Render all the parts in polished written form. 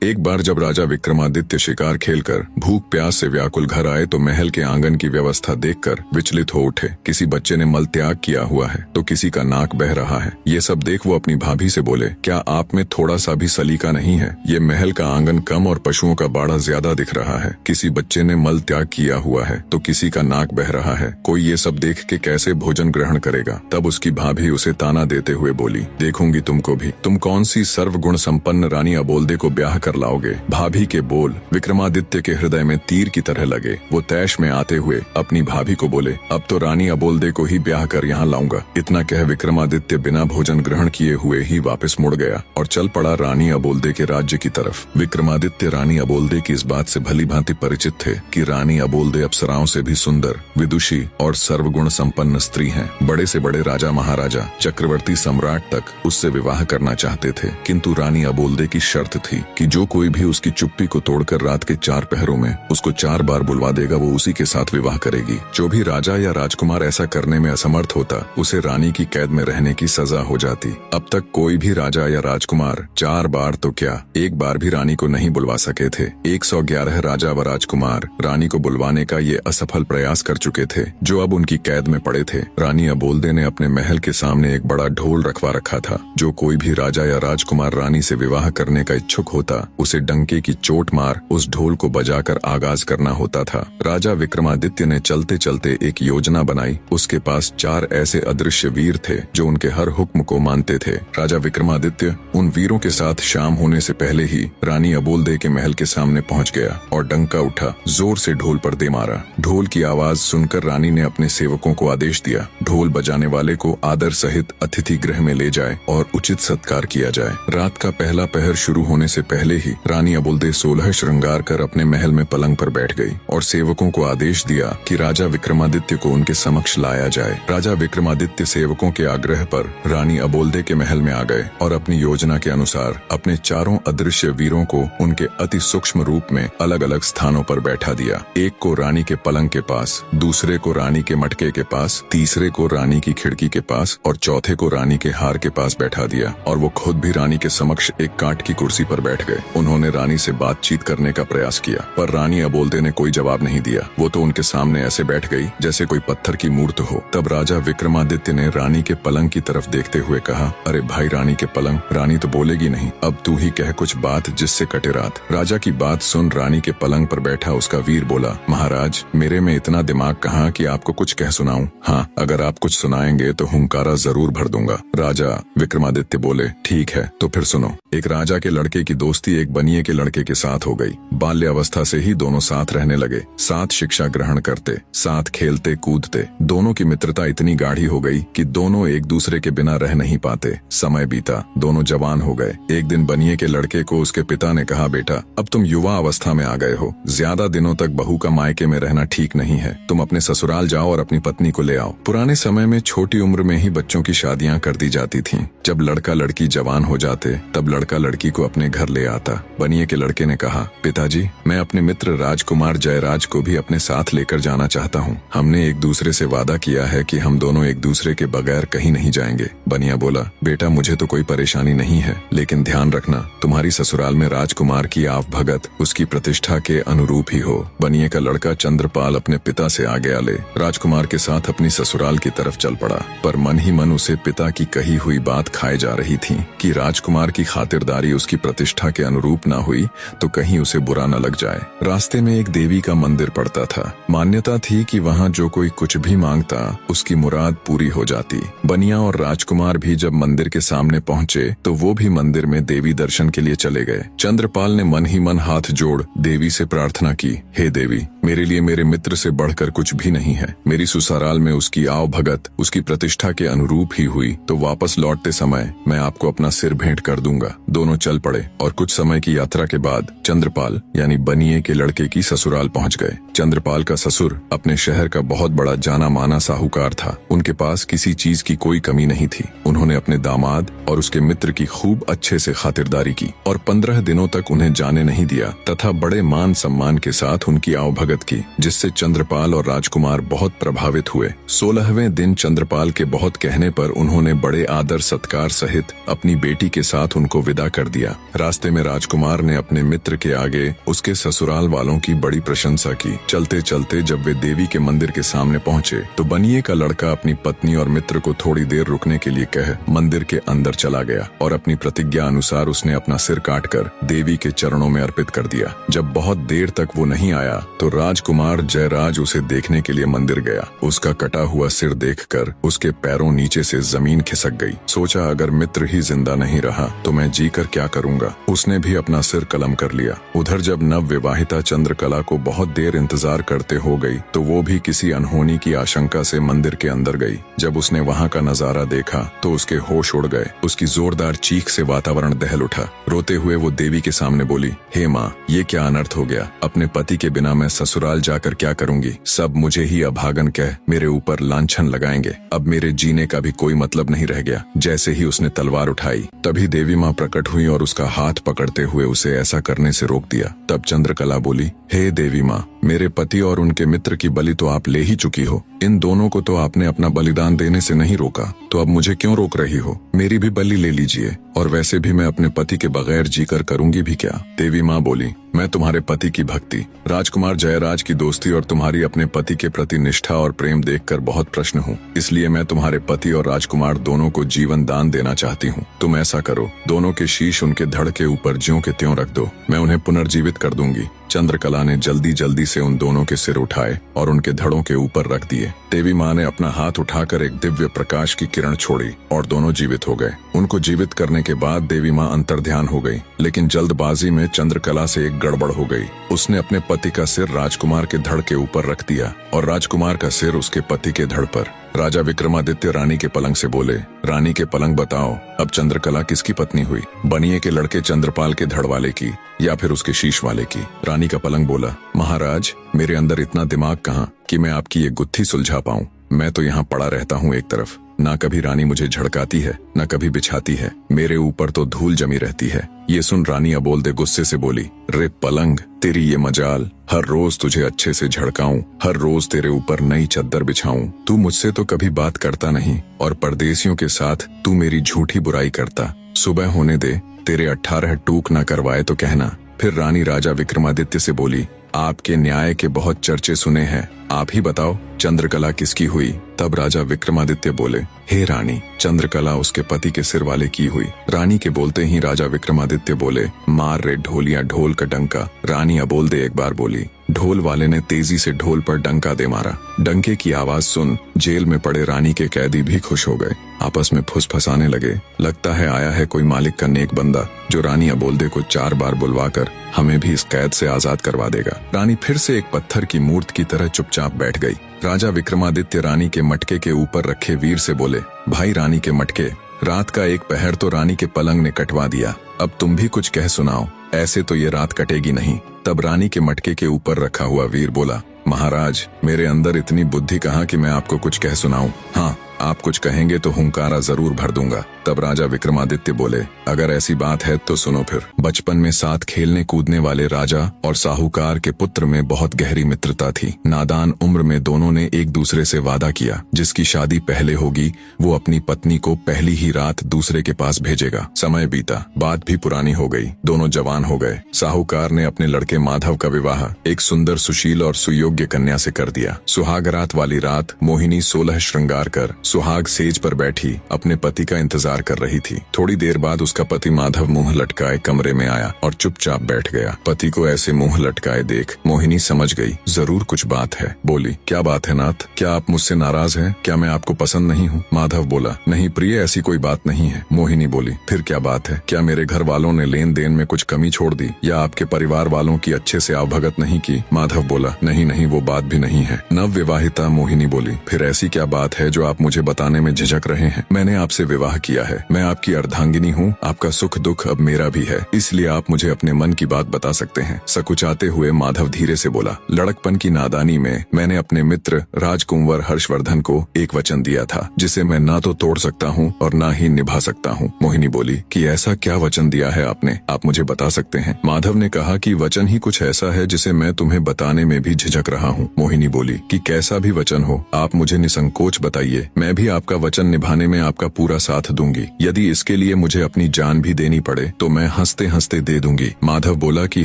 एक बार जब राजा विक्रमादित्य शिकार खेलकर भूख प्यास से व्याकुल घर आए तो महल के आंगन की व्यवस्था देखकर विचलित हो उठे। किसी बच्चे ने मल त्याग किया हुआ है तो किसी का नाक बह रहा है। ये सब देख वो अपनी भाभी से बोले, क्या आप में थोड़ा सा भी सलीका नहीं है? ये महल का आंगन कम और पशुओं का बाड़ा ज्यादा दिख रहा है। किसी बच्चे ने मल त्याग किया हुआ है तो किसी का नाक बह रहा है। कोई ये सब देख के कैसे भोजन ग्रहण करेगा? तब उसकी भाभी उसे ताना देते हुए बोली, देखूंगी तुमको भी, तुम कौन सी सर्वगुण संपन्न रानी अबोल्दे को ब्याह कर लाओगे? भाभी के बोल विक्रमादित्य के हृदय में तीर की तरह लगे। वो तैश में आते हुए अपनी भाभी को बोले, अब तो रानी अबोल्दे को ही ब्याह कर यहाँ लाऊंगा। इतना कह विक्रमादित्य बिना भोजन ग्रहण किए हुए ही वापस मुड़ गया और चल पड़ा रानी अबोल्दे के राज्य की तरफ। विक्रमादित्य रानी अबोल्दे की इस बात से भली भांति परिचित थे कि रानी अबोल्दे अप्सराओं से भी सुंदर, विदुषी और सर्वगुण संपन्न स्त्री हैं। बड़े से बड़े राजा महाराजा, चक्रवर्ती सम्राट तक उससे विवाह करना चाहते थे, किंतु रानी अबोल्दे की शर्त थी कि जो कोई भी उसकी चुप्पी को तोड़कर रात के 4 पहरों में उसको 4 बार बुलवा देगा, वो उसी के साथ विवाह करेगी। जो भी राजा या राजकुमार ऐसा करने में असमर्थ होता, उसे रानी की कैद में रहने की सजा हो जाती। अब तक कोई भी राजा या राजकुमार 4 बार तो क्या, 1 बार भी रानी को नहीं बुलवा सके थे। 111 राजा व राजकुमार रानी को बुलवाने का ये असफल प्रयास कर चुके थे, जो अब उनकी कैद में पड़े थे। रानी अबोल्दे ने अपने महल के सामने एक बड़ा ढोल रखवा रखा था। जो कोई भी राजा या राजकुमार रानी से विवाह करने का इच्छुक होता, उसे डंके की चोट मार उस ढोल को बजाकर आगाज करना होता था। राजा विक्रमादित्य ने चलते चलते एक योजना बनाई। उसके पास 4 ऐसे अदृश्य वीर थे जो उनके हर हुक्म को मानते थे। राजा विक्रमादित्य उन वीरों के साथ शाम होने से पहले ही रानी अबोल्दे के महल के सामने पहुंच गया और डंका उठा, जोर से ढोल पर दे मारा। ढोल की आवाज सुनकर रानी ने अपने सेवकों को आदेश दिया, ढोल बजाने वाले को आदर सहित अतिथि गृह में ले जाए और उचित सत्कार किया जाए। रात का पहला पहर शुरू होने से पहले ही रानी अबोल्दे 16 श्रृंगार कर अपने महल में पलंग पर बैठ गई और सेवकों को आदेश दिया कि राजा विक्रमादित्य को उनके समक्ष लाया जाए। राजा विक्रमादित्य सेवकों के आग्रह पर रानी अबोल्दे के महल में आ गए और अपनी योजना के अनुसार अपने 4 अदृश्य वीरों को उनके अति सूक्ष्म रूप में अलग अलग स्थानों पर बैठा दिया। एक को रानी के पलंग के पास, दूसरे को रानी के मटके के पास, तीसरे को रानी की खिड़की के पास और चौथे को रानी के हार के पास बैठा दिया और वो खुद भी रानी के समक्ष एक काठ की कुर्सी पर बैठ गए। उन्होंने रानी से बातचीत करने का प्रयास किया, पर रानी अबोल्दे ने कोई जवाब नहीं दिया। वो तो उनके सामने ऐसे बैठ गई जैसे कोई पत्थर की मूर्त हो। तब राजा विक्रमादित्य ने रानी के पलंग की तरफ देखते हुए कहा, अरे भाई रानी के पलंग, रानी तो बोलेगी नहीं, अब तू ही कह कुछ बात जिससे कटे रात। राजा की बात सुन रानी के पलंग पर बैठा उसका वीर बोला, महाराज मेरे में इतना दिमाग कहाँ कि आपको कुछ कह सुनाऊं? हाँ, अगर आप कुछ सुनाएंगे तो हुंकारा जरूर भर दूंगा। राजा विक्रमादित्य बोले, ठीक है तो फिर सुनो। एक राजा के लड़के की दोस्ती एक बनिए के लड़के के साथ हो गई। बाल्यावस्था से ही दोनों साथ रहने लगे, साथ शिक्षा ग्रहण करते, साथ खेलते कूदते। दोनों की मित्रता इतनी गाढ़ी हो गई कि दोनों एक दूसरे के बिना रह नहीं पाते। समय बीता, दोनों जवान हो गए। एक दिन बनिए के लड़के को उसके पिता ने कहा, बेटा अब तुम युवा अवस्था में आ गए हो, ज्यादा दिनों तक बहू का मायके में रहना ठीक नहीं है। तुम अपने ससुराल जाओ और अपनी पत्नी को ले आओ। पुराने समय में छोटी उम्र में ही बच्चों की शादियां कर दी जाती थीं। जब लड़का लड़की जवान हो जाते तब लड़का लड़की को अपने घर ले आता। बनिए के लड़के ने कहा, पिताजी मैं अपने मित्र राजकुमार जयराज को भी अपने साथ लेकर जाना चाहता हूँ। हमने एक दूसरे से वादा किया है कि हम दोनों एक दूसरे के बगैर कहीं नहीं जाएंगे। बनिया बोला, बेटा मुझे तो कोई परेशानी नहीं है, लेकिन ध्यान रखना तुम्हारी ससुराल में राजकुमार की आव भगत उसकी प्रतिष्ठा के अनुरूप ही हो। बनिए का लड़का चंद्रपाल अपने पिता से आज्ञा ले राजकुमार के साथ अपनी ससुराल की तरफ चल पड़ा, पर मन ही मन उसे पिता की कही हुई बात खाए जा रही थी कि राजकुमार की खातिरदारी उसकी प्रतिष्ठा के अनुरूप ना हुई तो कहीं उसे बुरा न लग जाए। रास्ते में एक देवी का मंदिर पड़ता था। मान्यता थी कि वहाँ जो कोई कुछ भी मांगता उसकी मुराद पूरी हो जाती। बनिया और राजकुमार भी जब मंदिर के सामने पहुँचे तो वो भी मंदिर में देवी दर्शन के लिए चले गए। चंद्रपाल ने मन ही मन हाथ जोड़ देवी से प्रार्थना की, हे देवी मेरे लिए मेरे मित्र से बढ़कर कुछ भी नहीं है। मेरी ससुराल में उसकी आव भगत उसकी प्रतिष्ठा के अनुरूप ही हुई तो वापस लौटते समय मैं आपको अपना सिर भेंट कर दूंगा। दोनों चल पड़े और कुछ समय की यात्रा के बाद चंद्रपाल यानी बनिए के लड़के की ससुराल पहुंच गए। चंद्रपाल का ससुर अपने शहर का बहुत बड़ा जाना माना साहूकार था। उनके पास किसी चीज की कोई कमी नहीं थी। उन्होंने अपने दामाद और उसके मित्र की खूब अच्छे से खातिरदारी की और 15 दिनों तक उन्हें जाने नहीं दिया तथा बड़े मान सम्मान के साथ उनकी आवभगत की, जिससे चंद्रपाल और राजकुमार बहुत प्रभावित हुए। 16वें दिन चंद्रपाल के बहुत कहने पर उन्होंने बड़े आदर सत्कार सहित अपनी बेटी के साथ उनको विदा कर दिया। रास्ते में राजकुमार ने अपने मित्र के आगे उसके ससुराल वालों की बड़ी प्रशंसा की। चलते चलते जब वे देवी के मंदिर के सामने पहुंचे तो बनिए का लड़का अपनी पत्नी और मित्र को थोड़ी देर रुकने के लिए कह मंदिर के अंदर चला गया और अपनी प्रतिज्ञा अनुसार उसने अपना सिर काटकर देवी के चरणों में अर्पित कर दिया। जब बहुत देर तक वो नहीं आया तो राजकुमार जयराज उसे देखने के लिए मंदिर गया। उसका कटा हुआ सिर देखकर उसके पैरों नीचे से जमीन खिसक गई। सोचा अगर मित्र ही जिंदा नहीं रहा तो मैं जीकर क्या करूंगा। उसने भी अपना सिर कलम कर लिया। उधर जब नव विवाहिता चंद्रकला को बहुत देर इंतजार करते हो गई तो वो भी किसी अनहोनी की आशंका से मंदिर के अंदर गई। जब उसने वहाँ का नजारा देखा तो उसके होश उड़ गए। उसकी जोरदार चीख से वातावरण दहल उठा। रोते हुए वो देवी के सामने बोली, हे माँ, ये क्या अनर्थ हो गया। अपने पति के बिना मैं ससुराल जाकर क्या करूंगी। सब मुझे ही अभागन कह मेरे ऊपर लांछन लगाएंगे। अब मेरे जीने का भी कोई मतलब नहीं रह गया। जैसे ही उसने तलवार उठाई तभी देवी माँ प्रकट हुई और उसका हाथ पकड़ते हुए उसे ऐसा करने से रोक दिया। तब चंद्रकला बोली, हे देवी माँ, मेरे पति और उनके मित्र की बलि तो आप ले ही चुकी हो। इन दोनों को तो आपने अपना बलिदान देने से नहीं रोका, तो अब मुझे क्यों रोक रही हो। मेरी भी बलि ले लीजिए। और वैसे भी मैं अपने पति के बगैर जीकर करूंगी भी क्या। देवी माँ बोली, मैं तुम्हारे पति की भक्ति, राजकुमार जयराज की दोस्ती और तुम्हारी अपने पति के प्रति निष्ठा और प्रेम देखकर बहुत प्रसन्न हूँ। इसलिए मैं तुम्हारे पति और राजकुमार दोनों को जीवन दान देना चाहती हूँ। तुम ऐसा करो, दोनों के शीश उनके धड़ के ऊपर ज्यों के त्यों रख दो। मैं उन्हें पुनर्जीवित कर दूंगी। चंद्रकला ने जल्दी जल्दी से उन दोनों के सिर उठाए और उनके धड़ों के ऊपर रख दिए। देवी माँ ने अपना हाथ उठाकर एक दिव्य प्रकाश की किरण छोड़ी और दोनों जीवित हो गए। उनको जीवित करने के बाद देवी माँ अंतर्ध्यान हो गई, लेकिन जल्दबाजी में चंद्रकला से एक गड़बड़ हो गई। उसने अपने पति का सिर राजकुमार के धड़ के ऊपर रख दिया और राजकुमार का सिर उसके पति के धड़ पर। राजा विक्रमादित्य रानी के पलंग से बोले, रानी के पलंग बताओ, अब चंद्रकला किसकी पत्नी हुई। बनिए के लड़के चंद्रपाल के धड़ वाले की या फिर उसके शीश वाले की। रानी का पलंग बोला, महाराज, मेरे अंदर इतना दिमाग कहाँ कि मैं आपकी ये गुत्थी सुलझा पाऊं। मैं तो यहाँ पड़ा रहता हूँ एक तरफ। ना कभी रानी मुझे झड़काती है, न कभी बिछाती है। मेरे ऊपर तो धूल जमी रहती है। ये सुन रानी अबोलदे गुस्से से बोली, रे पलंग, तेरी ये मजाल। हर रोज तुझे अच्छे से झड़काऊं, हर रोज तेरे ऊपर नई चद्दर बिछाऊं। तू मुझसे तो कभी बात करता नहीं और परदेसियों के साथ तू मेरी झूठी बुराई करता। सुबह होने दे, तेरे 18 टूक न करवाए तो कहना। फिर रानी राजा विक्रमादित्य से बोली, आपके न्याय के बहुत चर्चे सुने हैं, आप ही बताओ चंद्रकला किसकी हुई। तब राजा विक्रमादित्य बोले, हे रानी, चंद्रकला उसके पति के सिर वाले की हुई। रानी के बोलते ही राजा विक्रमादित्य बोले, मार रे ढोलिया ढोल का डंका। रानी अबोलदे एक बार बोली। ढोल वाले ने तेजी से ढोल पर डंका दे मारा। डंके की आवाज सुन जेल में पड़े रानी के कैदी भी खुश हो गए। आपस में फुसफसाने लगे, लगता है आया है कोई मालिक का नेक बंदा जो रानी अबोलदे को 4 बार बुलवाकर हमें भी इस कैद से आजाद करवा देगा। रानी फिर से एक पत्थर की मूर्त की तरह चुपचाप बैठ गई। राजा विक्रमादित्य रानी के मटके के ऊपर रखे वीर से बोले, भाई रानी के मटके, रात का एक पहर तो रानी के पलंग ने कटवा दिया, अब तुम भी कुछ कह सुनाओ, ऐसे तो ये रात कटेगी नहीं। तब रानी के मटके के ऊपर रखा हुआ वीर बोला, महाराज, मेरे अंदर इतनी बुद्धि कहाँ कि मैं आपको कुछ कह सुनाऊं। हाँ, आप कुछ कहेंगे तो हुंकारा जरूर भर दूंगा। तब राजा विक्रमादित्य बोले, अगर ऐसी बात है तो सुनो फिर। बचपन में साथ खेलने कूदने वाले राजा और साहूकार के पुत्र में बहुत गहरी मित्रता थी। नादान उम्र में दोनों ने एक दूसरे से वादा किया, जिसकी शादी पहले होगी वो अपनी पत्नी को पहली ही रात दूसरे के पास भेजेगा। समय बीता, बात भी पुरानी हो गई, दोनों जवान हो गए। साहूकार ने अपने लड़के माधव का विवाह एक सुंदर, सुशील और सुयोग्य कन्या से कर दिया। सुहागरात वाली रात मोहिनी 16 श्रृंगार कर सुहाग सेज पर बैठी अपने पति का इंतजार कर रही थी। थोड़ी देर बाद उसका पति माधव मुंह लटकाए कमरे में आया और चुपचाप बैठ गया। पति को ऐसे मुंह लटकाए देख मोहिनी समझ गई जरूर कुछ बात है। बोली, क्या बात है नाथ, क्या आप मुझसे नाराज हैं? क्या मैं आपको पसंद नहीं हूँ? माधव बोला, नहीं प्रिय, ऐसी कोई बात नहीं है। मोहिनी बोली, फिर क्या बात है? क्या मेरे घर वालों ने लेन देन में कुछ कमी छोड़ दी या आपके परिवार वालों की अच्छे से आवभगत नहीं की? माधव बोला, नहीं नहीं, वो बात भी नहीं है। नव विवाहिता मोहिनी बोली, फिर ऐसी क्या बात है जो आप मुझे बताने में झिझक रहे हैं? मैंने आपसे विवाह किया है, मैं आपकी अर्धांगिनी हूँ, आपका सुख दुख अब मेरा भी है, इसलिए आप मुझे अपने मन की बात बता सकते हैं। सकुचाते हुए माधव धीरे से बोला, लड़कपन की नादानी में मैंने अपने मित्र राजकुंवर हर्षवर्धन को एक वचन दिया था जिसे मैं ना तो तोड़ सकता हूँ और ना ही निभा सकता हूँ। मोहिनी बोली, कि ऐसा क्या वचन दिया है आपने, आप मुझे बता सकते हैं? माधव ने कहा कि वचन ही कुछ ऐसा है जिसे मैं तुम्हें बताने में भी झिझक रहा हूँ। मोहिनी बोली कि कैसा भी वचन हो आप मुझे निसंकोच बताइए, मैं भी आपका वचन निभाने में आपका पूरा साथ दूंगी। यदि इसके लिए मुझे अपनी जान भी देनी पड़े तो मैं हंसते हंसते दे दूंगी। माधव बोला कि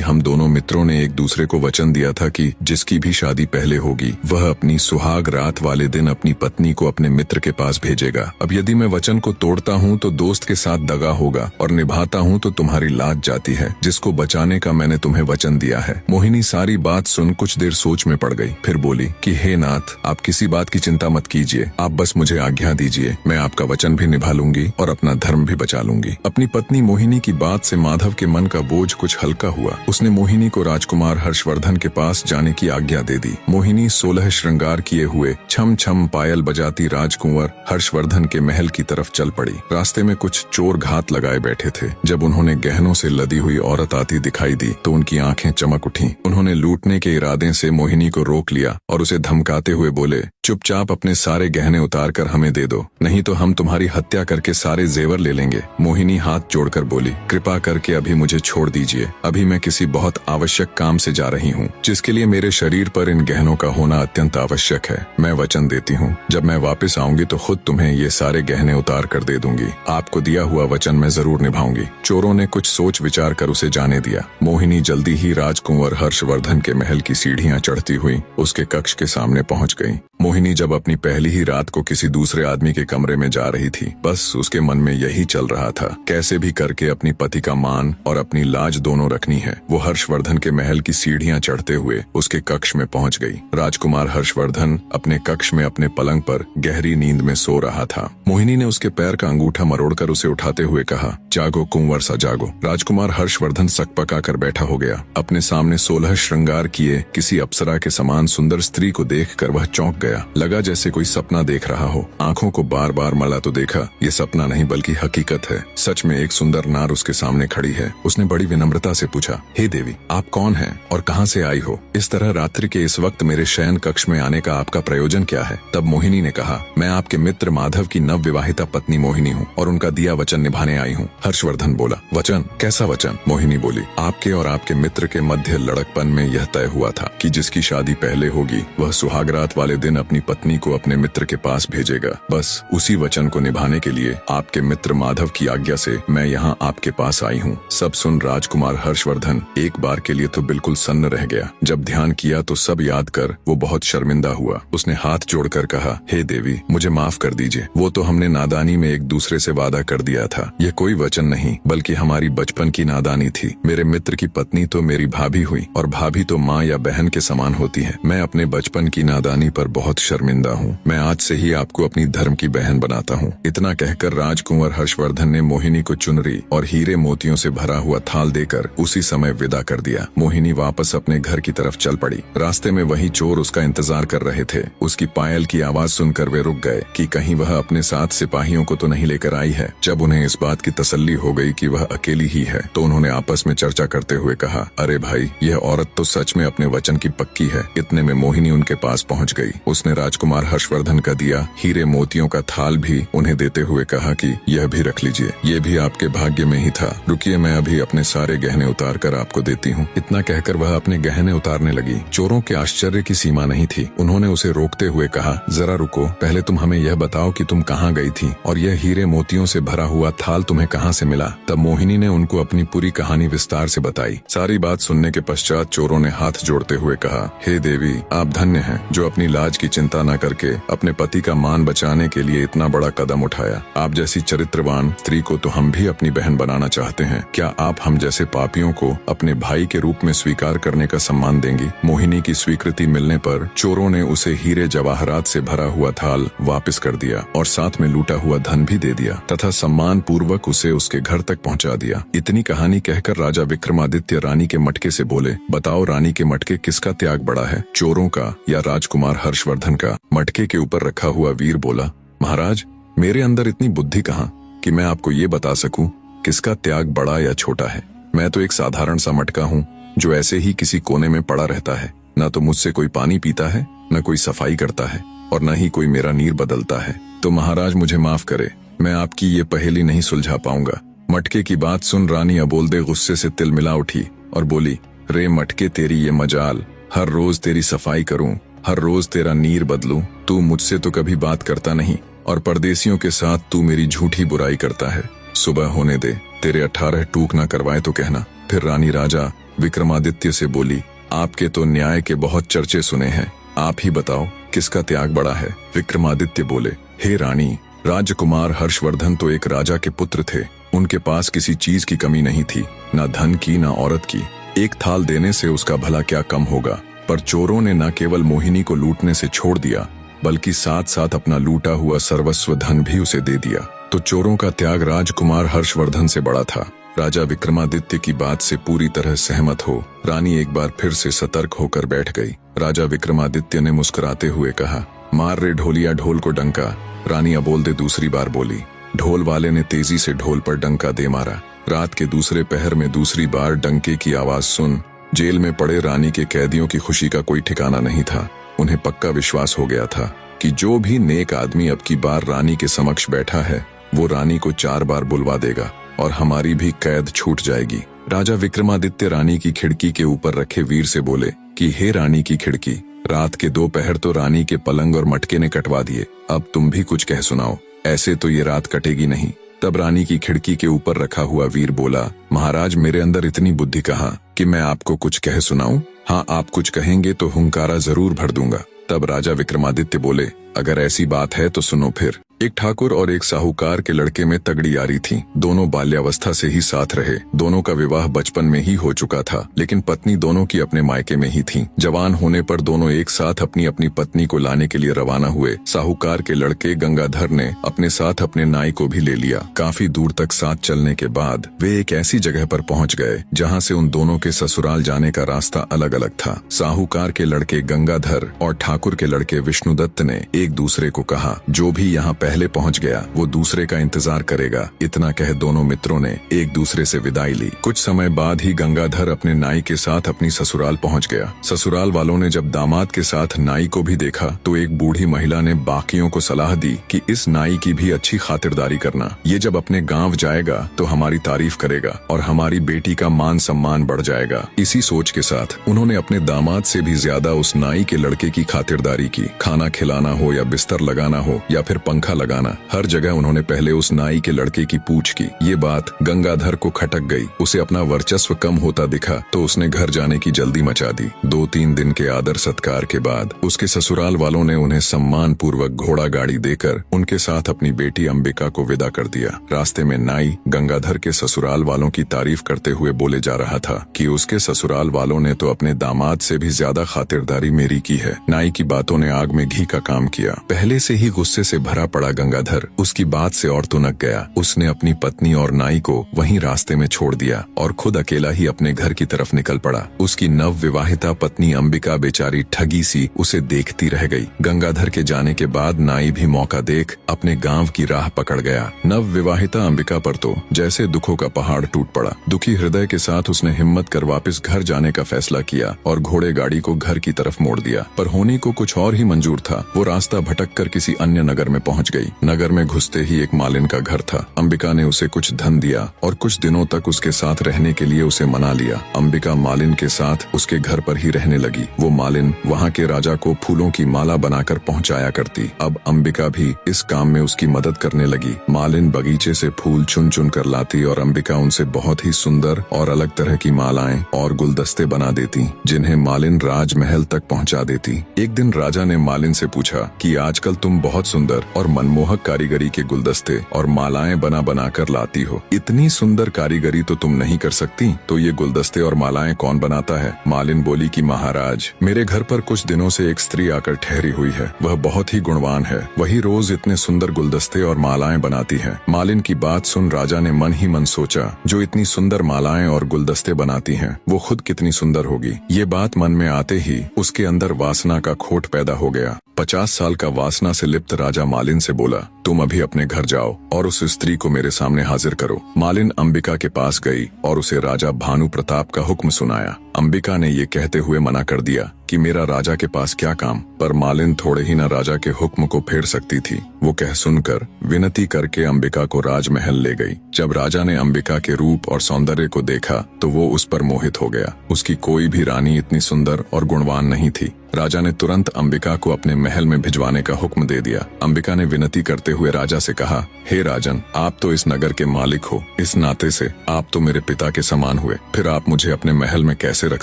हम दोनों मित्रों ने एक दूसरे को वचन दिया था कि जिसकी भी शादी पहले होगी वह अपनी सुहाग रात वाले दिन अपनी पत्नी को अपने मित्र के पास भेजेगा। अब यदि मैं वचन को तोड़ता हूँ तो दोस्त के साथ दगा होगा और निभाता हूँ तो तुम्हारी लाज जाती है, जिसको बचाने का मैंने तुम्हें वचन दिया है। मोहिनी सारी बात सुन कुछ देर सोच में पड़ गई, फिर बोली कि हे नाथ, आप किसी बात की चिंता मत कीजिए, आप बस मुझे आज्ञा दीजिए, मैं आपका वचन भी निभा लूंगी और अपना धर्म भी बचा लूंगी। अपनी पत्नी मोहिनी की बात से माधव के मन का बोझ कुछ हल्का हुआ। उसने मोहिनी को राजकुमार हर्षवर्धन के पास जाने की आज्ञा दे दी। मोहिनी 16 श्रृंगार किए हुए छम छम पायल बजाती राजकुंवर हर्षवर्धन के महल की तरफ चल पड़ी। रास्ते में कुछ चोर घात लगाए बैठे थे। जब उन्होंने गहनों से लदी हुई औरत आती दिखाई दी तो उनकी आंखें चमक उठीं। उन्होंने लूटने के इरादे से मोहिनी को रोक लिया और उसे धमकाते हुए बोले, चुपचाप अपने सारे गहने उतार कर हमें दे दो, नहीं तो हम तुम्हारी हत्या करके सारे जेवर ले लेंगे। मोहिनी हाथ जोड़कर बोली, कृपा करके अभी मुझे छोड़ दीजिए, अभी मैं किसी बहुत आवश्यक काम से जा रही हूँ, जिसके लिए मेरे शरीर पर इन गहनों का होना अत्यंत आवश्यक है। मैं वचन देती हूँ, जब मैं वापस आऊंगी तो खुद तुम्हें ये सारे गहने उतार कर दे दूंगी। आपको दिया हुआ वचन मैं जरूर निभाऊंगी। चोरों ने कुछ सोच विचार कर उसे जाने दिया। मोहिनी जल्दी ही राजकुंवर हर्षवर्धन के महल की सीढ़ियां चढ़ती हुई उसके कक्ष के सामने पहुंच गई। मोहिनी जब अपनी पहली ही रात को किसी दूसरे आदमी के कमरे में जा रही थी, बस उसके मन में यही चल रहा था, कैसे भी करके अपनी पति का मान और अपनी लाज दोनों रखनी है। वो हर्षवर्धन के महल की सीढ़ियां चढ़ते हुए उसके कक्ष में पहुंच गई। राजकुमार हर्षवर्धन अपने कक्ष में अपने पलंग पर गहरी नींद में सो रहा था। मोहिनी ने उसके पैर का अंगूठा मरोड़कर उसे उठाते हुए कहा, जागो कुंवर सा जागो। राजकुमार हर्षवर्धन सकपका कर बैठा हो गया। अपने सामने 16 श्रृंगार किए किसी अप्सरा के समान सुंदर स्त्री को देखकर वह चौंक गया। लगा जैसे कोई सपना देख रहा हो। आंखों को बार बार मला तो देखा, ये सपना नहीं बल्कि हकीकत है। सच में एक सुंदर नार उसके सामने खड़ी है। उसने बड़ी विनम्रता से पूछा, हे देवी, आप कौन हैं और कहां से आई हो? इस तरह रात्रि के इस वक्त मेरे शयन कक्ष में आने का आपका प्रयोजन क्या है? तब मोहिनी ने कहा, मैं आपके मित्र माधव की नव विवाहिता पत्नी मोहिनी हूँ और उनका दिया वचन निभाने आई हूँ। हर्षवर्धन बोला, वचन? कैसा वचन? मोहिनी बोली, आपके और आपके मित्र के मध्य लड़कपन में यह तय हुआ था कि जिसकी शादी पहले होगी वह सुहागरात वाले दिन अपनी पत्नी को अपने मित्र के पास भेजेगा। बस उसी वचन को निभाने के लिए आपके मित्र माधव की आज्ञा से मैं यहाँ आपके पास आई हूँ। सब सुन राजकुमार हर्षवर्धन एक बार के लिए तो बिल्कुल सन्न रह गया। जब ध्यान किया तो सब याद कर वो बहुत शर्मिंदा हुआ। उसने हाथ जोड़कर कहा, हे देवी, मुझे माफ कर दीजिए। वो तो हमने नादानी में एक दूसरे से वादा कर दिया था। ये कोई वचन नहीं बल्कि हमारी बचपन की नादानी थी। मेरे मित्र की पत्नी तो मेरी भाभी हुई और भाभी तो माँ या बहन के समान होती है। मैं अपने बचपन की नादानी पर बहुत शर्मिंदा हूँ। मैं आज से ही आपको अपनी धर्म की बहन बनाता हूँ। इतना कहकर राजकुंवर हर्षवर्धन ने मोहिनी को चुनरी और हीरे मोतियों से भरा हुआ थाल देकर उसी समय विदा कर दिया। मोहिनी वापस अपने घर की तरफ चल पड़ी। रास्ते में वही चोर उसका इंतजार कर रहे थे। उसकी पायल की आवाज सुनकर वे रुक गए कि कहीं वह अपने साथ सिपाहियों को तो नहीं लेकर आई है। जब उन्हें इस बात की तसल्ली हो गई कि वह अकेली ही है तो उन्होंने आपस में चर्चा करते हुए कहा, अरे भाई, यह औरत तो सच में अपने वचन की पक्की है। इतने में मोहिनी उनके पास पहुंच गई। उसने राजकुमार हर्षवर्धन का दिया हीरे मोतियों का थाल भी उन्हें देते हुए कहा कि यह भी रख लीजिए, ये भी आपके भाग्य में ही था। रुकिए, मैं अभी अपने सारे गहने उतार कर आपको देती हूँ। इतना कहकर वह अपने गहने उतारने लगी। चोरों के आश्चर्य की सीमा नहीं थी। उन्होंने उसे रोकते हुए कहा, जरा रुको, पहले तुम हमें यह बताओ कि तुम कहाँ गई थी और यह हीरे मोतियों से भरा हुआ थाल तुम्हें कहाँ से मिला? तब मोहिनी ने उनको अपनी पूरी कहानी विस्तार से बताई। सारी बात सुनने के पश्चात चोरों ने हाथ जोड़ते हुए कहा, हे देवी, आप धन्य हैं जो अपनी लाज की चिंता न करके अपने पति का मान बचाने के लिए इतना बड़ा कदम उठाया। आप जैसी चरित्रवान स्त्री को तो हम भी अपनी बहन बनाना चाहते हैं। क्या आप हम जैसे पापियों को अपने भाई के रूप में स्वीकार करने का सम्मान देंगी? मोहिनी की स्वीकृति मिलने पर चोरों ने उसे हीरे जवाहरात से भरा हुआ थाल वापस कर दिया और साथ में लूटा हुआ धन भी दे दिया तथा सम्मान पूर्वक उसे उसके घर तक पहुंचा दिया। इतनी कहानी कहकर राजा विक्रमादित्य रानी के मटके से बोले, बताओ रानी के मटके किसका त्याग बड़ा है, चोरों का या राजकुमार हर्षवर्धन का? मटके के ऊपर रखा हुआ वीर बोला, महाराज, मेरे अंदर इतनी बुद्धि कहाँ कि मैं आपको ये बता सकूं किसका त्याग बड़ा या छोटा है। मैं तो एक साधारण सा मटका हूँ जो ऐसे ही किसी कोने में पड़ा रहता है। न तो मुझसे कोई पानी पीता है, न कोई सफाई करता है और न ही कोई मेरा नीर बदलता है। तो महाराज मुझे माफ करे, मैं आपकी ये पहेली नहीं सुलझा पाऊंगा। मटके की बात सुन रानी अबोलदे गुस्से से तिलमिला उठी और बोली, रे मटके, तेरी ये मजाल, हर रोज तेरी सफाई करूं, हर रोज तेरा नीर बदलूं, तू मुझसे तो कभी बात करता नहीं और परदेसियों के साथ तू मेरी झूठी बुराई करता है। सुबह होने दे, तेरे 18 टूक ना करवाए तो कहना। फिर रानी राजा विक्रमादित्य से बोली, आपके तो न्याय के बहुत चर्चे सुने हैं, आप ही बताओ किसका त्याग बड़ा है। विक्रमादित्य बोले, हे रानी, राजकुमार हर्षवर्धन तो एक राजा के पुत्र थे। उनके पास किसी चीज की कमी नहीं थी, ना धन की ना औरत की। एक थाल देने से उसका भला क्या कम होगा। पर चोरों ने न केवल मोहिनी को लूटने से छोड़ दिया, बल्कि साथ साथ अपना लूटा हुआ सर्वस्व धन भी उसे दे दिया। तो चोरों का त्याग राजकुमार हर्षवर्धन से बड़ा था। राजा विक्रमादित्य की बात से पूरी तरह सहमत हो रानी एक बार फिर से सतर्क होकर बैठ गई। राजा विक्रमादित्य ने मुस्कुराते हुए कहा, मार रे ढोलिया ढोल को डंका। रानी अबोलदे दूसरी बार बोली। ढोल वाले ने तेजी से ढोल पर डंका दे मारा। रात के दूसरे पहर में दूसरी बार डंके की आवाज सुन जेल में पड़े रानी के कैदियों की खुशी का कोई ठिकाना नहीं था। उन्हें पक्का विश्वास हो गया था कि जो भी नेक आदमी अब की बार रानी के समक्ष बैठा है, वो रानी को 4 बार बुलवा देगा और हमारी भी कैद छूट जाएगी। राजा विक्रमादित्य रानी की खिड़की के ऊपर रखे वीर से बोले कि हे रानी की खिड़की, रात के 2 पहर तो रानी के पलंग और मटके ने कटवा दिए, अब तुम भी कुछ कह सुनाओ, ऐसे तो ये रात कटेगी नहीं। तब रानी की खिड़की के ऊपर रखा हुआ वीर बोला, महाराज, मेरे अंदर इतनी बुद्धि कहाँ कि मैं आपको कुछ कह सुनाऊं। हाँ, आप कुछ कहेंगे तो हुंकारा जरूर भर दूंगा। तब राजा विक्रमादित्य बोले, अगर ऐसी बात है तो सुनो फिर। एक ठाकुर और एक साहूकार के लड़के में तगड़ी यारी थी। दोनों बाल्यावस्था से ही साथ रहे। दोनों का विवाह बचपन में ही हो चुका था, लेकिन पत्नी दोनों की अपने मायके में ही थी। जवान होने पर दोनों एक साथ अपनी अपनी पत्नी को लाने के लिए रवाना हुए। साहूकार के लड़के गंगाधर ने अपने साथ अपने नाई को भी ले लिया। काफी दूर तक साथ चलने के बाद वे एक ऐसी जगह पर पहुंच गए जहां से उन दोनों के ससुराल जाने का रास्ता अलग अलग था। साहूकार के लड़के गंगाधर और ठाकुर के लड़के विष्णुदत्त ने एक दूसरे को कहा, जो भी यहाँ पहले पहुंच गया वो दूसरे का इंतजार करेगा। इतना कह दोनों मित्रों ने एक दूसरे से विदाई ली। कुछ समय बाद ही गंगाधर अपने नाई के साथ अपनी ससुराल पहुंच गया। ससुराल वालों ने जब दामाद के साथ नाई को भी देखा तो एक बूढ़ी महिला ने बाकियों को सलाह दी कि इस नाई की भी अच्छी खातिरदारी करना। ये जब अपने गांव जाएगा तो हमारी तारीफ करेगा और हमारी बेटी का मान सम्मान बढ़ जाएगा। इसी सोच के साथ उन्होंने अपने दामाद से भी ज्यादा उस नाई के लड़के की खातिरदारी की। खाना खिलाना हो या बिस्तर लगाना हो या फिर पंखा लगाना, हर जगह उन्होंने पहले उस नाई के लड़के की पूछ की। ये बात गंगाधर को खटक गई। उसे अपना वर्चस्व कम होता दिखा तो उसने घर जाने की जल्दी मचा दी। 2-3 दिन के आदर सत्कार के बाद उसके ससुराल वालों ने उन्हें सम्मान पूर्वक घोड़ा गाड़ी देकर उनके साथ अपनी बेटी अंबिका को विदा कर दिया। रास्ते में नाई गंगाधर के ससुराल वालों की तारीफ करते हुए बोले जा रहा था कि उसके ससुराल वालों ने तो अपने दामाद से भी ज्यादा खातिरदारी मेरी की है। नाई की बातों ने आग में घी का काम किया। पहले से ही गुस्से से भरा पड़ा गंगाधर उसकी बात से और तुनक गया। उसने अपनी पत्नी और नाई को वहीं रास्ते में छोड़ दिया और खुद अकेला ही अपने घर की तरफ निकल पड़ा। उसकी नव विवाहिता पत्नी अंबिका बेचारी ठगी सी उसे देखती रह गई। गंगाधर के जाने के बाद नाई भी मौका देख अपने गांव की राह पकड़ गया। नव विवाहिता अंबिका पर तो जैसे दुखों का पहाड़ टूट पड़ा। दुखी हृदय के साथ उसने हिम्मत कर वापस घर जाने का फैसला किया और घोड़े गाड़ी को घर की तरफ मोड़ दिया। पर होनी को कुछ और ही मंजूर था। वो रास्ता भटक कर किसी अन्य नगर में पहुंच गई। नगर में घुसते ही एक मालिन का घर था। अंबिका ने उसे कुछ धन दिया और कुछ दिनों तक उसके साथ रहने के लिए उसे मना लिया। अंबिका मालिन के साथ उसके घर पर ही रहने लगी। वो मालिन वहाँ के राजा को फूलों की माला बनाकर पहुँचाया करती। अब अंबिका भी इस काम में उसकी मदद करने लगी। मालिन बगीचे से फूल चुन चुन कर लाती और अंबिका उनसे बहुत ही सुंदर और अलग तरह की मालाएं और गुलदस्ते बना देती, जिन्हें मालिन राजमहल तक पहुँचा देती। एक दिन राजा ने मालिन से पूछा कि आजकल तुम बहुत सुंदर और मनमोहक कारीगरी के गुलदस्ते और मालाएं बना बना कर लाती हो। इतनी सुंदर कारीगरी तो तुम नहीं कर सकती, तो ये गुलदस्ते और मालाएं कौन बनाता है? मालिन बोली कि महाराज, मेरे घर पर कुछ दिनों से एक स्त्री आकर ठहरी हुई है। वह बहुत ही गुणवान है। वही रोज इतने सुंदर गुलदस्ते और मालाएं बनाती है। मालिन की बात सुन राजा ने मन ही मन सोचा, जो इतनी सुंदर मालाएं और गुलदस्ते बनाती है वो खुद कितनी सुंदर होगी। ये बात मन में आते ही उसके अंदर वासना का खोट पैदा हो गया। 50 साल का वासना से लिप्त राजा मालिन से बोला, तुम अभी अपने घर जाओ और उस स्त्री को मेरे सामने हाजिर करो। मालिन अंबिका के पास गई और उसे राजा भानु प्रताप का हुक्म सुनाया। अंबिका ने ये कहते हुए मना कर दिया कि मेरा राजा के पास क्या काम, पर मालिन थोड़े ही न राजा के हुक्म को फेर सकती थी। वो कह सुनकर विनती करके अंबिका को राजमहल ले गई। जब राजा ने अंबिका के रूप और सौंदर्य को देखा तो वो उस पर मोहित हो गया। उसकी कोई भी रानी इतनी सुंदर और गुणवान नहीं थी। राजा ने तुरंत अंबिका को अपने महल में भिजवाने का हुक्म दे दिया। अंबिका ने विनती करते हुए राजा से कहा, हे राजन, आप तो इस नगर के मालिक हो, इस नाते से आप तो मेरे पिता के समान हुए, फिर आप मुझे अपने महल में कैसे रख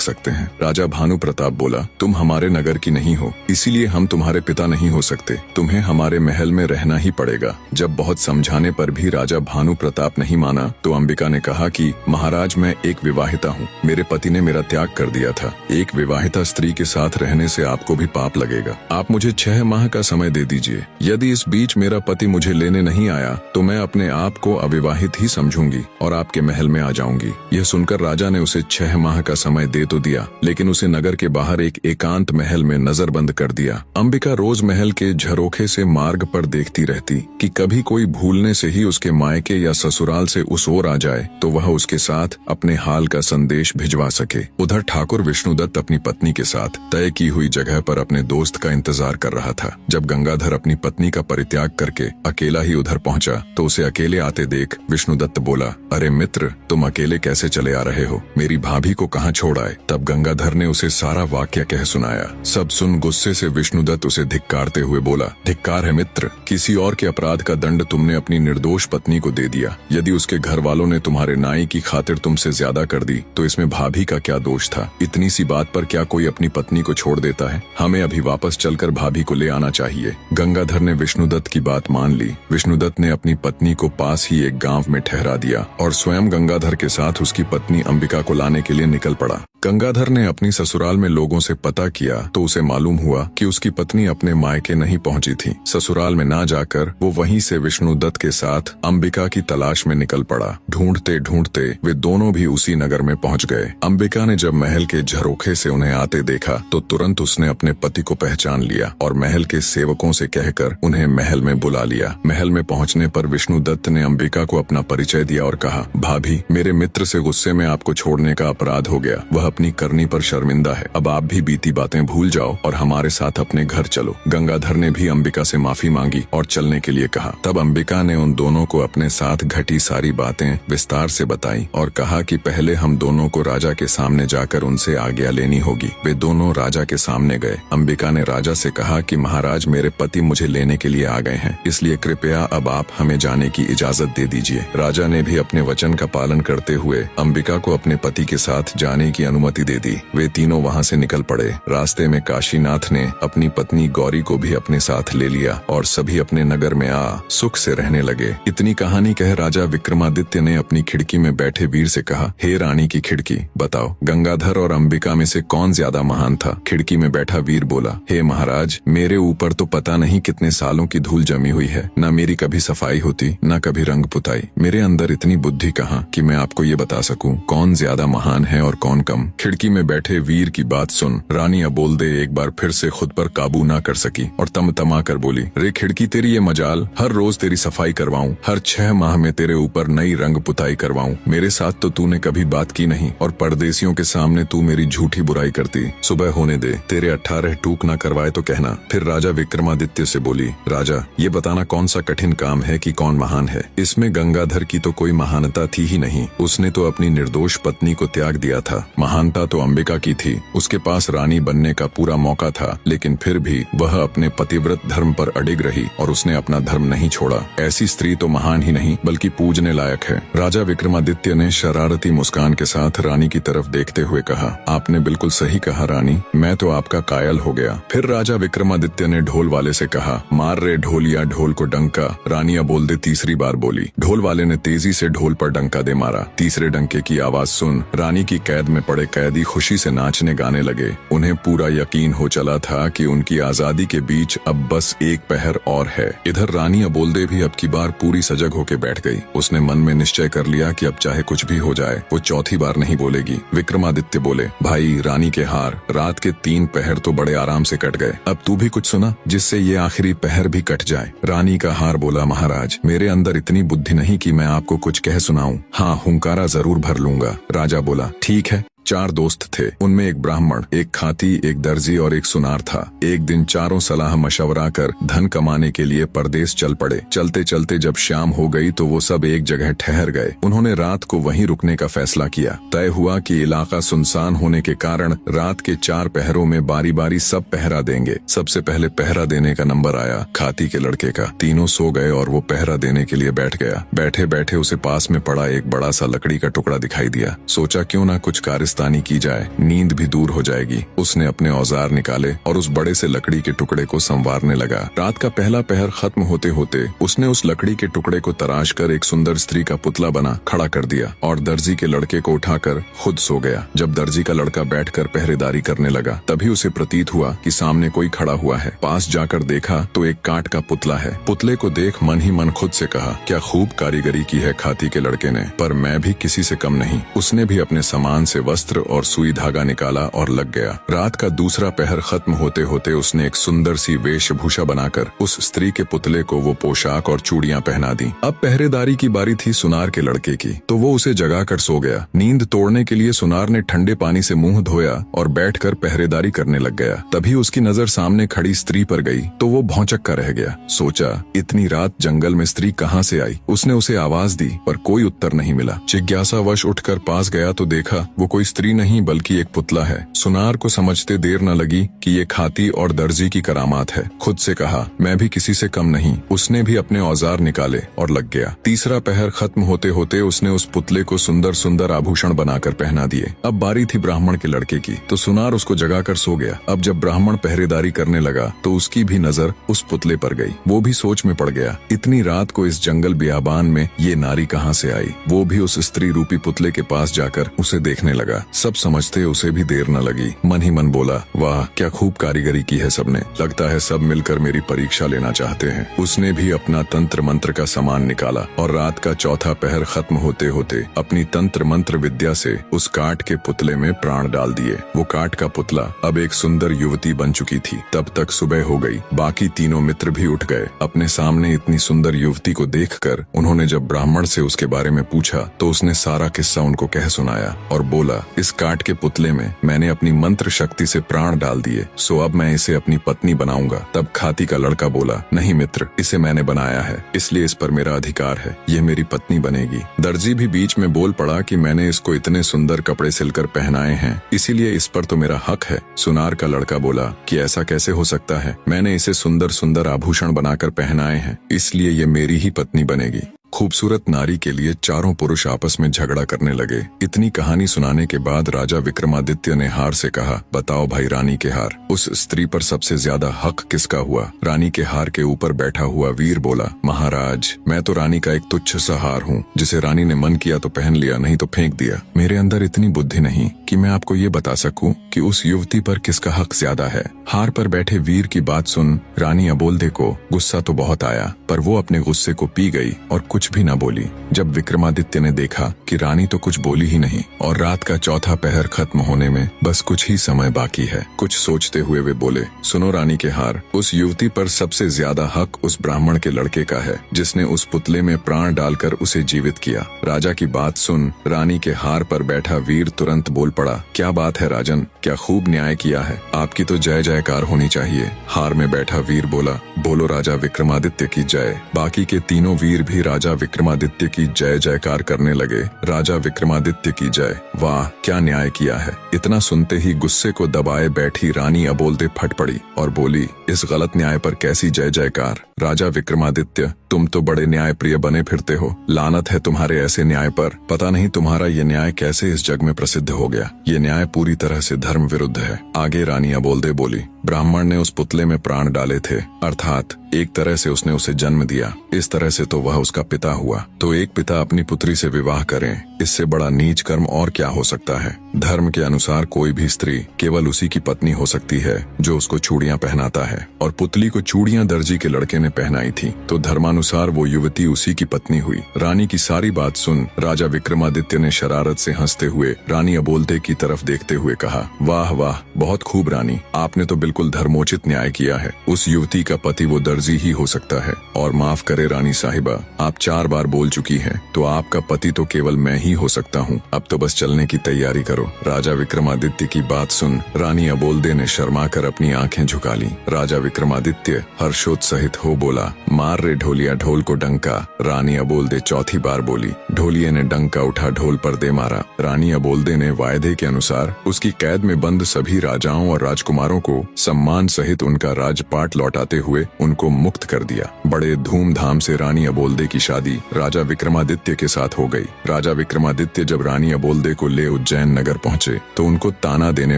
सकते हैं? राजा भानु प्रताप बोला, तुम हमारे नगर की नहीं हो, इसीलिए हम तुम्हारे पिता नहीं हो सकते, तुम्हें हमारे महल में रहना ही पड़ेगा। जब बहुत समझाने पर भी राजा भानु प्रताप नहीं माना तो अंबिका ने कहा कि महाराज, मैं एक विवाहिता हूँ, मेरे पति ने मेरा त्याग कर दिया था। एक विवाहिता स्त्री के साथ रहने से आपको भी पाप लगेगा। आप मुझे 6 माह का समय दे दीजिए। यदि इस बीच मेरा पति मुझे लेने नहीं आया तो मैं अपने आप को अविवाहित ही समझूंगी और आपके महल में आ जाऊंगी। यह सुनकर राजा ने उसे 6 माह का समय दे तो दिया, लेकिन उसे नगर के बाहर एक एकांत महल में नजरबंद कर दिया। अंबिका रोज महल के झरोखे से मार्ग पर देखती रहती कि कभी कोई भूलने से ही उसके मायके या ससुराल से उस ओर आ जाए तो वह उसके साथ अपने हाल का संदेश भिजवा सके। उधर ठाकुर विष्णुदत्त अपनी पत्नी के साथ तय की हुई जगह पर अपने दोस्त का इंतजार कर रहा था। जब गंगाधर अपनी पत्नी का परित्याग करके अकेला ही उधर पहुंचा तो उसे अकेले आते देख विष्णुदत्त बोला, अरे मित्र, तुम अकेले कैसे चले आ रहे हो? मेरी भाभी को कहाँ छोड़ आए? तब गंगाधर ने उसे सारा वाक्य कह सुनाया। सब सुन गुस्से से विष्णुदत्त उसे धिक्कारते हुए बोला, धिक्कार है मित्र, किसी और के अपराध का दंड तुमने अपनी निर्दोष पत्नी को दे दिया। यदि उसके घर वालों ने तुम्हारे नाई की खातिर तुमसे ज्यादा कर दी तो इसमें भाभी का क्या दोष था? इतनी सी बात पर क्या कोई अपनी पत्नी को छोड़ देता है? हमें अभी वापस चलकर भाभी को ले आना चाहिए। गंगाधर ने विष्णुदत्त की बात मान ली। विष्णुदत्त ने अपनी पत्नी को पास ही एक गांव में ठहरा दिया और स्वयं गंगाधर के साथ उसकी पत्नी अंबिका को लाने के लिए निकल पड़ा। गंगाधर ने अपनी ससुराल में लोगों से पता किया तो उसे मालूम हुआ कि उसकी पत्नी अपने मायके नहीं पहुंची थी। ससुराल में ना जाकर वो वहीं से विष्णुदत्त के साथ अंबिका की तलाश में निकल पड़ा। ढूंढते ढूंढते वे दोनों भी उसी नगर में पहुंच गए। अंबिका ने जब महल के झरोखे से उन्हें आते देखा तो तुरंत उसने अपने पति को पहचान लिया और महल के सेवकों से कहकर उन्हें महल में बुला लिया। महल में पहुंचने पर विष्णुदत्त ने अंबिका को अपना परिचय दिया और कहा, भाभी, मेरे मित्र से गुस्से में आपको छोड़ने का अपराध हो गया। वह अपनी करनी पर शर्मिंदा है। अब आप भी बीती बातें भूल जाओ और हमारे साथ अपने घर चलो। गंगाधर ने भी अंबिका से माफी मांगी और चलने के लिए कहा। तब अंबिका ने उन दोनों को अपने साथ घटी सारी बातें विस्तार से बताई और कहा कि पहले हम दोनों को राजा के सामने जाकर उनसे आज्ञा लेनी होगी। वे दोनों राजा के सामने गए। अंबिका ने राजा से कहा कि महाराज, मेरे पति मुझे लेने के लिए आ गए हैं, इसलिए कृपया अब आप हमें जाने की इजाजत दे दीजिए। राजा ने भी अपने वचन का पालन करते हुए अंबिका को अपने पति के साथ जाने की अनुमति दे दी। वे तीनों वहां से निकल पड़े। रास्ते में काशीनाथ ने अपनी पत्नी गौरी को भी अपने साथ ले लिया और सभी अपने नगर में आ सुख से रहने लगे। इतनी कहानी कह राजा विक्रमादित्य ने अपनी खिड़की में बैठे वीर से कहा, हे रानी की खिड़की, बताओ गंगाधर और अंबिका में से कौन ज्यादा महान था? खिड़की में बैठा वीर बोला, हे महाराज, मेरे ऊपर तो पता नहीं कितने सालों की धूल जमी हुई है। न मेरी कभी सफाई होती, न कभी रंग पुताई। मेरे अंदर इतनी बुद्धि कहाँ कि मैं आपको ये बता सकूं कौन ज्यादा महान है और कौन कम। खिड़की में बैठे वीर की बात सुन रानी अबोलदे एक बार फिर से खुद पर काबू ना कर सकी और तमा कर बोली, रे खिड़की, तेरी ये मजाल, हर रोज तेरी सफाई करवाऊं, हर 6 माह में तेरे ऊपर नई रंग पुताई करवाऊं। मेरे साथ तो तूने कभी बात की नहीं और परदेसियों के सामने तू मेरी झूठी बुराई करती। सुबह होने दे, तेरे 18 टूक ना करवाए तो कहना। फिर राजा विक्रमादित्य से बोली, राजा, ये बताना कौन सा कठिन काम है कि कौन महान है? इसमें गंगाधर की तो कोई महानता थी ही नहीं। उसने तो अपनी निर्दोष पत्नी को त्याग दिया था। महानता तो अंबिका की थी। उसके पास रानी बनने का पूरा मौका था, लेकिन फिर भी वह अपने पतिव्रत धर्म पर अडिग रही और उसने अपना धर्म नहीं छोड़ा। ऐसी स्त्री तो महान ही नहीं बल्कि पूजने लायक है। राजा विक्रमादित्य ने शरारती मुस्कान के साथ रानी की तरफ देखते हुए कहा, आपने बिल्कुल सही कहा रानी, मैं तो आपका कायल हो गया। फिर राजा विक्रमादित्य ने ढोल वाले से कहा, मार रे ढोलिया ढोल को डंका। रानी अबोलदे तीसरी बार बोली। ढोल वाले ने तेजी से ढोल पर डंका दे मारा। तीसरे डंके की आवाज सुन रानी की कैद में पड़े कैदी खुशी से नाचने गाने लगे। उन्हें पूरा यकीन हो चला था कि उनकी आजादी के बीच अब बस एक पहर और है। इधर रानी अबोलदे भी अब की बार पूरी सजग होके बैठ गई। उसने मन में निश्चय कर लिया कि अब चाहे कुछ भी हो जाए वो चौथी बार नहीं बोलेगी। विक्रमादित्य बोले, भाई, रानी के हार, रात के 3 पहर तो बड़े आराम से कट गए, अब तू भी कुछ सुना जिससे ये आखिरी पहर भी कट जाए। रानी का हार बोला, महाराज, मेरे अंदर इतनी बुद्धि नहीं कि मैं आपको कुछ कह सुनाऊं। हाँ, हुंकारा जरूर भर लूंगा। राजा बोला, ठीक है, 4 दोस्त थे। उनमें एक ब्राह्मण, एक खाती, एक दर्जी और एक सुनार था। एक दिन चारों सलाह मशवरा कर धन कमाने के लिए परदेश चल पड़े। चलते चलते जब शाम हो गई तो वो सब एक जगह ठहर गए। उन्होंने रात को वहीं रुकने का फैसला किया। तय हुआ कि इलाका सुनसान होने के कारण रात के 4 पहरों में बारी बारी सब पहरा देंगे। सबसे पहले पहरा देने का नंबर आया खाती के लड़के का। तीनों सो गए और वो पहरा देने के लिए बैठ गया। बैठे बैठे उसे पास में पड़ा एक बड़ा सा लकड़ी का टुकड़ा दिखाई दिया। सोचा क्यों ना कुछ कारस्तानी की जाए, नींद भी दूर हो जाएगी। उसने अपने औजार निकाले और उस बड़े से लकड़ी के टुकड़े को संवारने लगा। रात का पहला पहर खत्म होते होते उसने उस लकड़ी के टुकड़े को तराश कर एक सुंदर स्त्री का पुतला बना खड़ा कर दिया और दर्जी के लड़के को उठाकर खुद सो गया। जब दर्जी का लड़का बैठकर पहरेदारी करने लगा तभी उसे प्रतीत हुआ कि सामने कोई खड़ा हुआ है। पास जाकर देखा तो एक काठ का पुतला है। पुतले को देख मन ही मन खुद से कहा, क्या खूब कारीगरी की है खाती के लड़के ने, पर मैं भी किसी से कम नहीं। उसने भी अपने सामान से वस्त्र और सुई धागा निकाला और लग गया। रात का दूसरा पहर खत्म होते होते उसने एक सुंदर सी वेशभूषा बनाकर उस स्त्री के पुतले को वो पोशाक और चूड़ियां पहना दी। अब पहरेदारी की बारी थी सुनार के लड़के की, तो वो उसे जगाकर सो गया। नींद तोड़ने के लिए सुनार ने ठंडे पानी से मुंह धोया और बैठकर पहरेदारी करने लग गया। तभी उसकी नजर सामने खड़ी स्त्री पर गई तो वो भौंचक्का रह गया। सोचा इतनी रात जंगल में स्त्री कहाँ से आई। उसने उसे आवाज दी पर कोई उत्तर नहीं मिला। जिज्ञासावश उठकर पास गया तो देखा वो कोई स्त्री नहीं बल्कि एक पुतला है। सुनार को समझते देर न लगी कि ये खाती और दर्जी की करामात है। खुद से कहा, मैं भी किसी से कम नहीं। उसने भी अपने औजार निकाले और लग गया। तीसरा पहर खत्म होते होते उसने उस पुतले को सुंदर सुंदर आभूषण बनाकर पहना दिए। अब बारी थी ब्राह्मण के लड़के की, तो सुनार उसको जगाकर सो गया। अब जब ब्राह्मण पहरेदारी करने लगा तो उसकी भी नजर उस पुतले पर गई। वो भी सोच में पड़ गया, इतनी रात को इस जंगल बियाबान में ये नारी कहाँ से आई। वो भी उस स्त्री रूपी पुतले के पास जाकर उसे देखने लगा। सब समझते उसे भी देर न लगी। मन ही मन बोला, वाह क्या खूब कारीगरी की है सबने, लगता है सब मिलकर मेरी परीक्षा लेना चाहते हैं। उसने भी अपना तंत्र मंत्र का सामान निकाला और रात का चौथा पहर खत्म होते होते अपनी तंत्र मंत्र विद्या से उस काठ के पुतले में प्राण डाल दिए। वो काठ का पुतला अब एक सुंदर युवती बन चुकी थी। तब तक सुबह हो गई। बाकी तीनों मित्र भी उठ गए। अपने सामने इतनी सुंदर युवती को देखकर उन्होंने जब ब्राह्मण से उसके बारे में पूछा तो उसने सारा किस्सा उनको कह सुनाया और बोला, इस काठ के पुतले में मैंने अपनी मंत्र शक्ति से प्राण डाल दिए, सो अब मैं इसे अपनी पत्नी बनाऊंगा। तब खाती का लड़का बोला, नहीं मित्र, इसे मैंने बनाया है इसलिए इस पर मेरा अधिकार है, ये मेरी पत्नी बनेगी। दर्जी भी बीच में बोल पड़ा कि मैंने इसको इतने सुंदर कपड़े सिलकर पहनाए हैं इसीलिए इस पर तो मेरा हक है। सुनार का लड़का बोला कि ऐसा कैसे हो सकता है, मैंने इसे सुंदर सुंदर आभूषण बनाकर पहनाए हैं इसलिए ये मेरी ही पत्नी बनेगी। खूबसूरत नारी के लिए चारों पुरुष आपस में झगड़ा करने लगे। इतनी कहानी सुनाने के बाद राजा विक्रमादित्य ने हार से कहा, बताओ भाई रानी के हार, उस स्त्री पर सबसे ज्यादा हक किसका हुआ। रानी के हार के ऊपर बैठा हुआ वीर बोला, महाराज मैं तो रानी का एक तुच्छ सा हार हूँ, जिसे रानी ने मन किया तो पहन लिया, नहीं तो फेंक दिया। मेरे अंदर इतनी बुद्धि नहीं कि मैं आपको ये बता सकूं कि उस युवती पर किसका हक ज्यादा है। हार पर बैठे वीर की बात सुन रानी अबोल्दे को गुस्सा तो बहुत आया, पर वो अपने गुस्से को पी गई और कुछ भी न बोली। जब विक्रमादित्य ने देखा कि रानी तो कुछ बोली ही नहीं और रात का चौथा पहर खत्म होने में बस कुछ ही समय बाकी है, कुछ सोचते हुए वे बोले, सुनो रानी के हार, उस युवती पर सबसे ज्यादा हक उस ब्राह्मण के लड़के का है जिसने उस पुतले में प्राण डालकर उसे जीवित किया। राजा की बात सुन रानी के हार पर बैठा वीर तुरंत बोल पड़ा, क्या बात है राजन, क्या खूब न्याय किया है, आपकी तो जय जयकार होनी चाहिए। हार में बैठा वीर बोला, बोलो राजा विक्रमादित्य की जय। बाकी के तीनों वीर भी राजा विक्रमादित्य की जय जयकार करने लगे। राजा विक्रमादित्य की जय, वाह क्या न्याय किया है। इतना सुनते ही गुस्से को दबाए बैठी रानी अबोल्दे फट पड़ी और बोली, इस गलत न्याय पर कैसी जय जयकार। राजा विक्रमादित्य तुम तो बड़े न्याय प्रिय बने फिरते हो, लानत है तुम्हारे ऐसे न्याय पर। पता नहीं तुम्हारा ये न्याय कैसे इस जग में प्रसिद्ध हो गया। ये न्याय पूरी तरह से धर्म विरुद्ध है। आगे रानी अबोल्दे बोली, ब्राह्मण ने उस पुतले में प्राण डाले थे, अर्थात एक तरह से उसने उसे जन्म दिया, इस तरह से तो वह उसका पिता हुआ। तो एक पिता अपनी पुत्री से विवाह करें, इससे बड़ा नीच कर्म और क्या हो सकता है। धर्म के अनुसार कोई भी स्त्री केवल उसी की पत्नी हो सकती है जो उसको चूड़ियां पहनाता है, और पुतली को चूड़ियां दर्जी के लड़के ने पहनाई थी, तो धर्मानुसार वो युवती उसी की पत्नी हुई। रानी की सारी बात सुन राजा विक्रमादित्य ने शरारत से हंसते हुए रानी अबोल्दे की तरफ देखते हुए कहा, वाह वाह बहुत खूब रानी, आपने तो बिल्कुल धर्मोचित न्याय किया है। उस युवती का पति वो दर्जी ही हो सकता है। और माफ करे रानी साहिबा, आप 4 बार बोल चुकी हैं, तो आपका पति तो केवल मैं ही ही हो सकता हूँ, अब तो बस चलने की तैयारी करो। राजा विक्रमादित्य की बात सुन रानी अबोल्दे ने शर्माकर अपनी आंखें झुका ली। राजा विक्रमादित्य हर्षोत्साहित हो बोला, मार रे ढोलिया ढोल को डंका। रानी अबोल्दे चौथी बार बोली। ढोलिये ने डंका उठा ढोल पर दे मारा। रानी अबोल्दे ने वायदे के अनुसार उसकी कैद में बंद सभी राजाओं और राजकुमारों को सम्मान सहित उनका राजपाट लौटाते हुए उनको मुक्त कर दिया। बड़े धूमधाम से रानी अबोल्दे की शादी राजा विक्रमादित्य के साथ हो गई। राजा विक्रमादित्य जब रानी अबोल्दे को ले उज्जैन नगर पहुँचे तो उनको ताना देने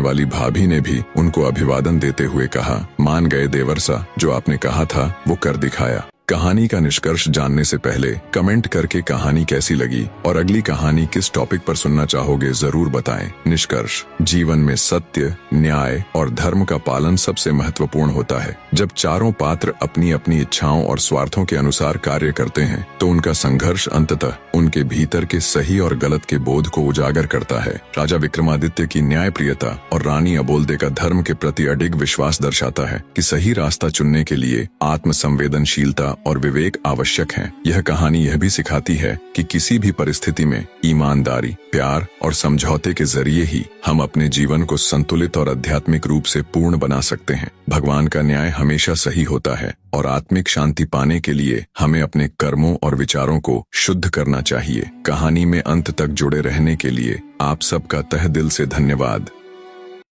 वाली भाभी ने भी उनको अभिवादन देते हुए कहा, मान गए देवर्षा, जो आपने कहा था वो कर दिखाया। कहानी का निष्कर्ष जानने से पहले कमेंट करके कहानी कैसी लगी और अगली कहानी किस टॉपिक पर सुनना चाहोगे जरूर बताएं। निष्कर्ष, जीवन में सत्य, न्याय और धर्म का पालन सबसे महत्वपूर्ण होता है। जब चारों पात्र अपनी अपनी इच्छाओं और स्वार्थों के अनुसार कार्य करते हैं तो उनका संघर्ष अंततः उनके भीतर के सही और गलत के बोध को उजागर करता है। राजा विक्रमादित्य की न्यायप्रियता और रानी अबोल्दे का धर्म के प्रति अडिग विश्वास दर्शाता है कि सही रास्ता चुनने के लिए आत्मसंवेदनशीलता और विवेक आवश्यक है। यह कहानी यह भी सिखाती है कि किसी भी परिस्थिति में ईमानदारी, प्यार और समझौते के जरिए ही हम अपने जीवन को संतुलित और आध्यात्मिक रूप से पूर्ण बना सकते हैं। भगवान का न्याय हमेशा सही होता है और आत्मिक शांति पाने के लिए हमें अपने कर्मों और विचारों को शुद्ध करना चाहिए। कहानी में अंत तक जुड़े रहने के लिए आप सबका तहे दिल से धन्यवाद।